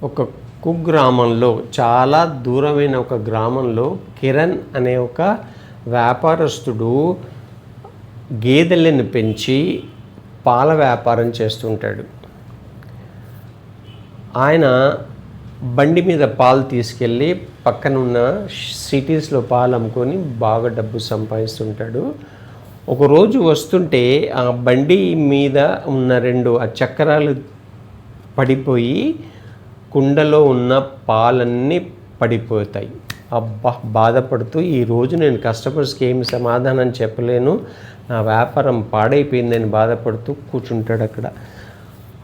ఒక కుగ్రామంలో, చాలా దూరమైన ఒక గ్రామంలో కిరణ్ అనే ఒక వ్యాపారస్తుడు గేదెలను పెంచి పాల వ్యాపారం చేస్తుంటాడు. ఆయన బండి మీద పాలు తీసుకెళ్ళి పక్కనున్న సిటీస్లో పాలు అమ్ముకొని బాగా డబ్బు సంపాదిస్తుంటాడు. ఒకరోజు వస్తుంటే ఆ బండి మీద ఉన్న రెండు చక్రాలు పడిపోయి కుండలో ఉన్న పాలన్నీ పడిపోతాయి. అబ్బా, బాధపడుతూ ఈరోజు నేను కస్టమర్స్కి ఏమి సమాధానం చెప్పలేను, నా వ్యాపారం పాడైపోయిందని బాధపడుతూ కూర్చుంటాడు అక్కడ.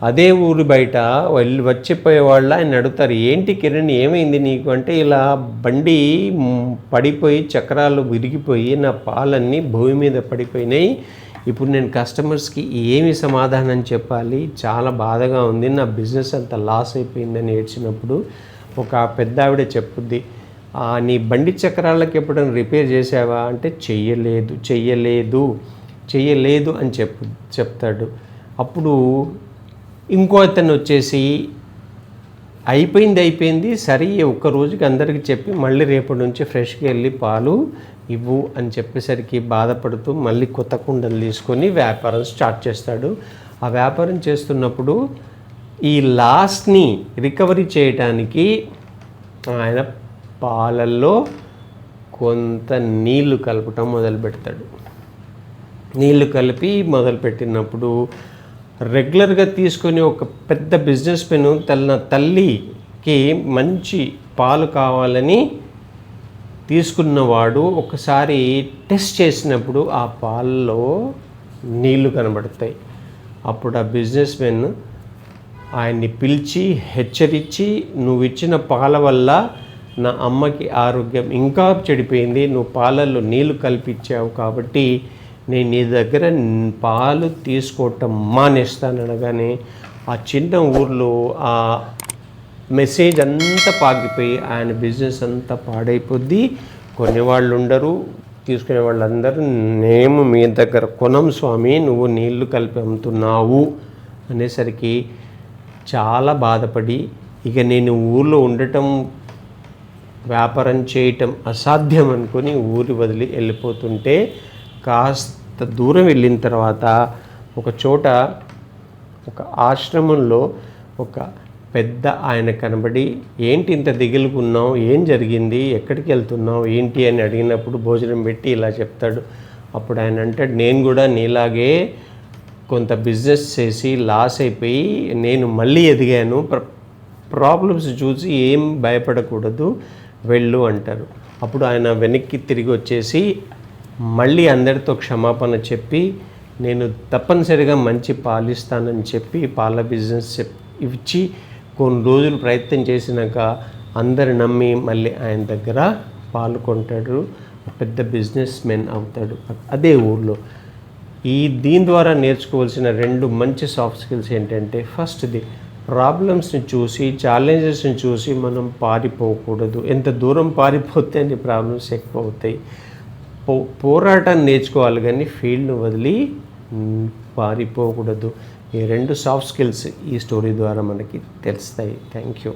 అదే ఊరి బయట వచ్చిపోయే వాళ్ళు ఆయన అడుగుతారు, ఏంటి కిరణ్ ఏమైంది నీకు అంటే, ఇలా బండి పడిపోయి చక్రాలు విరిగిపోయి నా పాలన్నీ భూమి మీద పడిపోయినాయి, ఇప్పుడు నేను కస్టమర్స్కి ఏమి సమాధానం చెప్పాలి, చాలా బాధగా ఉంది, నా బిజినెస్ అంతా లాస్ అయిపోయిందని ఏడ్చినప్పుడు ఒక పెద్ద ఆవిడ చెప్పుద్ది, నీ బండి చక్రాలకు ఎప్పుడైనా రిపేర్ చేసావా అంటే చెయ్యలేదు అని చెప్తాడు. అప్పుడు ఇంకో అతను వచ్చేసి అయిపోయింది సరే ఒక్క రోజుకి అందరికీ చెప్పి మళ్ళీ రేపటి నుంచి ఫ్రెష్గా వెళ్ళి పాలు ఇవ్వు అని చెప్పేసరికి బాధపడుతూ మళ్ళీ కొత్త కుండలు తీసుకొని వ్యాపారం స్టార్ట్ చేస్తాడు. ఆ వ్యాపారం చేస్తున్నప్పుడు ఈ లాస్ని రికవరీ చేయడానికి ఆయన పాలల్లో కొంత నీళ్లు కలపటం మొదలు పెడతాడు. నీళ్లు కలిపి మొదలుపెట్టినప్పుడు రెగ్యులర్గా తీసుకొని ఒక పెద్ద బిజినెస్ మెన్ తన తల్లికి మంచి పాలు కావాలని తీసుకున్నవాడు ఒకసారి టెస్ట్ చేసినప్పుడు ఆ పాలలో నీళ్లు కనబడతాయి. అప్పుడు ఆ బిజినెస్ మెన్ ఆయన్ని పిలిచి హెచ్చరించి, నువ్వు ఇచ్చిన పాల వల్ల నా అమ్మకి ఆరోగ్యం ఇంకా చెడిపోయింది, నువ్వు పాలల్లో నీళ్లు కల్పించావు కాబట్టి నేను నీ దగ్గర పాలు తీసుకోవటం మానేస్తాననగానే ఆ చిన్న ఊర్లో ఆ మెసేజ్ అంతా పాకిపోయి ఆయన బిజినెస్ అంతా పాడైపోద్ది. కొనేవాళ్ళు ఉండరు, తీసుకునే వాళ్ళందరూ మేము మీ దగ్గర కొనం స్వామి, నువ్వు నీళ్లు కలిపి అమ్ముతున్నావు అనేసరికి చాలా బాధపడి ఇక నేను ఊళ్ళో ఉండటం, వ్యాపారం చేయటం అసాధ్యం అనుకొని ఊరి వదిలి వెళ్ళిపోతుంటే కాస్త దూరం వెళ్ళిన తర్వాత ఒక చోట ఒక ఆశ్రమంలో ఒక పెద్ద ఆయన కనబడి, ఏంటి ఇంత దిగులుకున్నావు, ఏం జరిగింది, ఎక్కడికి వెళ్తున్నావు ఏంటి అని అడిగినప్పుడు భోజనం పెట్టి ఇలా చెప్తాడు. అప్పుడు ఆయన అంటాడు, నేను కూడా నీలాగే కొంత బిజినెస్ చేసి లాస్ అయిపోయి నేను మళ్ళీ ఎదిగాను, ప్రాబ్లమ్స్ చూసి ఏం భయపడకూడదు, వెళ్ళు అంటారు. అప్పుడు ఆయన వెనక్కి తిరిగి వచ్చేసి మళ్ళీ అందరితో క్షమాపణ చెప్పి నేను తప్పనిసరిగా మంచి పాలు ఇస్తానని చెప్పి పాల బిజినెస్ ఇచ్చి కొన్ని రోజులు ప్రయత్నం చేసినాక అందరు నమ్మి మళ్ళీ ఆయన దగ్గర పాలు కొంటాడు, పెద్ద బిజినెస్ మెన్ అవుతాడు అదే ఊర్లో. దీని ద్వారా నేర్చుకోవాల్సిన 2 మంచి సాఫ్ట్ స్కిల్స్ ఏంటంటే, ఫస్ట్ది ప్రాబ్లమ్స్ని చూసి, ఛాలెంజెస్ని చూసి మనం పారిపోకూడదు. ఎంత దూరం పారిపోతే అన్ని ప్రాబ్లమ్స్ ఎక్కువ అవుతాయి. పోరాటాన్ని నేర్చుకోవాలి కానీ ఫీల్డ్ను వదిలి పారిపోకూడదు. ఈ 2 సాఫ్ట్ స్కిల్స్ ఈ స్టోరీ ద్వారా మనకి తెలుస్తాయి. Thank you.